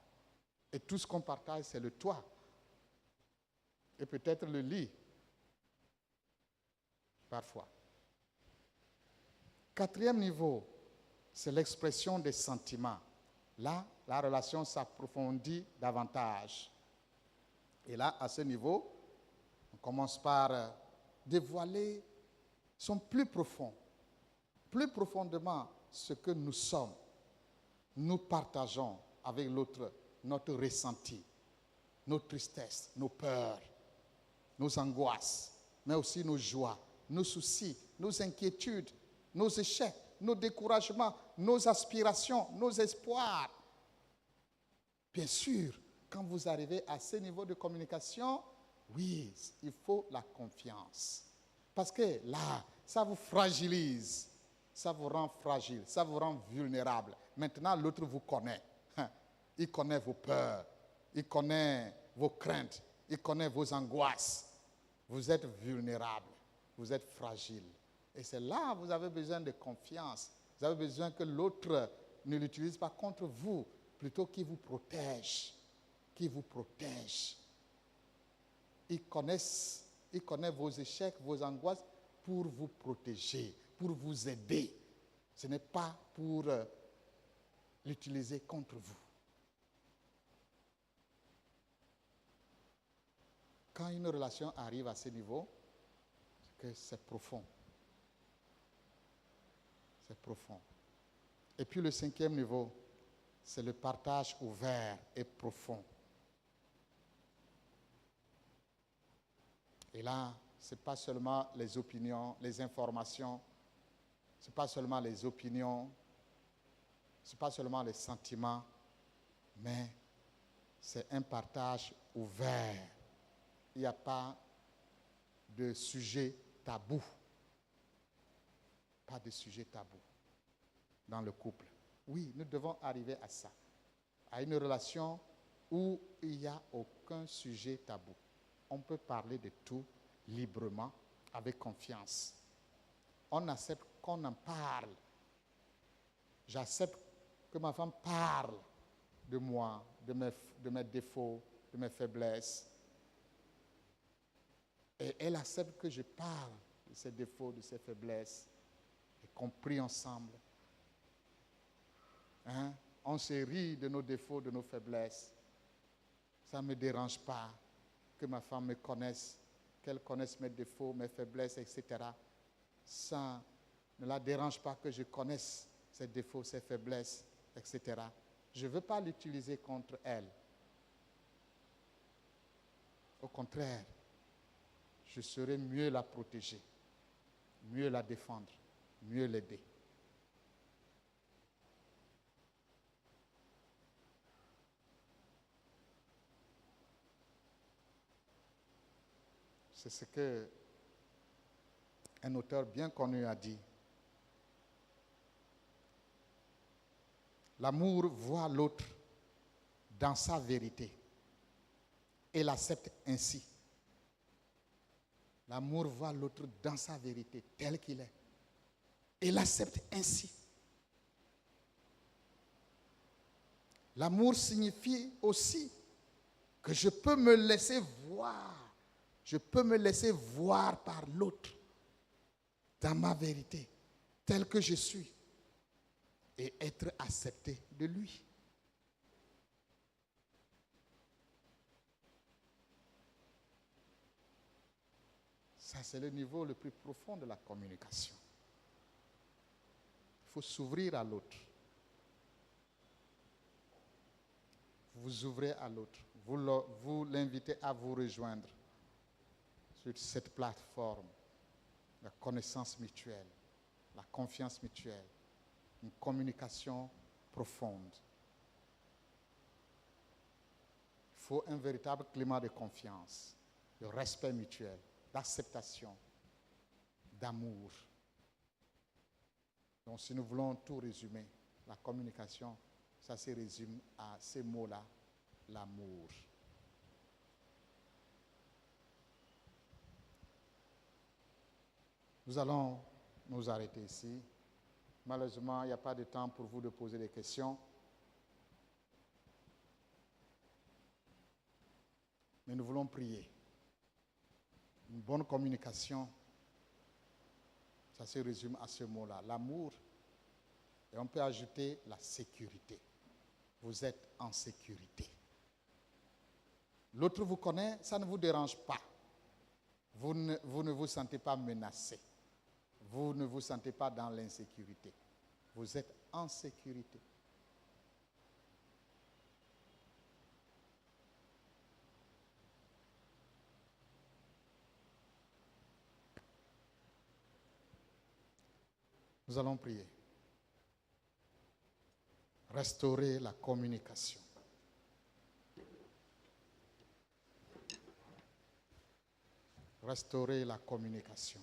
Et tout ce qu'on partage, c'est le toit. Et peut-être le lit. Parfois. Quatrième niveau, c'est l'expression des sentiments. Là, la relation s'approfondit davantage. Et là, à ce niveau, on commence par dévoiler son plus profondément ce que nous sommes. Nous partageons avec l'autre notre ressenti, nos tristesses, nos peurs, nos angoisses, mais aussi nos joies, nos soucis, nos inquiétudes, nos échecs, nos découragements, nos aspirations, nos espoirs. Bien sûr, quand vous arrivez à ce niveau de communication, oui, il faut la confiance. Parce que là, ça vous fragilise, ça vous rend fragile, ça vous rend vulnérable. Maintenant, l'autre vous connaît. Il connaît vos peurs, il connaît vos craintes, il connaît vos angoisses. Vous êtes vulnérable, vous êtes fragile. Et c'est là que vous avez besoin de confiance. Vous avez besoin que l'autre ne l'utilise pas contre vous, plutôt qu'il vous protège. Qu'il vous protège. Il connaît vos échecs, vos angoisses pour vous protéger, pour vous aider. Ce n'est pas pour l'utiliser contre vous. Quand une relation arrive à ce niveau, c'est que c'est profond. C'est profond. Et puis le cinquième niveau, c'est le partage ouvert et profond. Et là, ce n'est pas seulement les opinions, les informations, ce n'est pas seulement les opinions, ce n'est pas seulement les sentiments, mais c'est un partage ouvert. Il n'y a pas de sujet tabou. Pas de sujet tabou dans le couple. Oui, nous devons arriver à ça, à une relation où il n'y a aucun sujet tabou. On peut parler de tout librement, avec confiance. On accepte qu'on en parle J'accepte que ma femme parle de moi, de mes défauts, de mes faiblesses. Et elle accepte que je parle de ses défauts, de ses faiblesses, et qu'on prie ensemble. Hein? On se rit de nos défauts, de nos faiblesses. Ça ne me dérange pas que ma femme me connaisse, qu'elle connaisse mes défauts, mes faiblesses, etc. Ça ne la dérange pas que je connaisse ses défauts, ses faiblesses, etc. Je ne veux pas l'utiliser contre elle. Au contraire, je saurais mieux la protéger, mieux la défendre, mieux l'aider. C'est ce que un auteur bien connu a dit. L'amour voit l'autre dans sa vérité et l'accepte ainsi. L'amour voit l'autre dans sa vérité, tel qu'il est, et l'accepte ainsi. L'amour signifie aussi que je peux me laisser voir par l'autre dans ma vérité, tel que je suis, et être accepté de lui. Ça, c'est le niveau le plus profond de la communication. Il faut s'ouvrir à l'autre. Vous ouvrez à l'autre. Vous l'invitez à vous rejoindre sur cette plateforme. La connaissance mutuelle, la confiance mutuelle, une communication profonde. Il faut un véritable climat de confiance, de respect mutuel, d'acceptation, d'amour. Donc si nous voulons tout résumer, la communication, ça se résume à ces mots-là, l'amour. Nous allons nous arrêter ici. Malheureusement, il n'y a pas de temps pour vous de poser des questions. Mais nous voulons prier. Une bonne communication, ça se résume à ce mot-là, l'amour. Et on peut ajouter la sécurité. Vous êtes en sécurité. L'autre vous connaît, ça ne vous dérange pas. Vous ne vous sentez pas menacé. Vous ne vous sentez pas dans l'insécurité. Vous êtes en sécurité. Nous allons prier. Restaurer la communication. Restaurer la communication.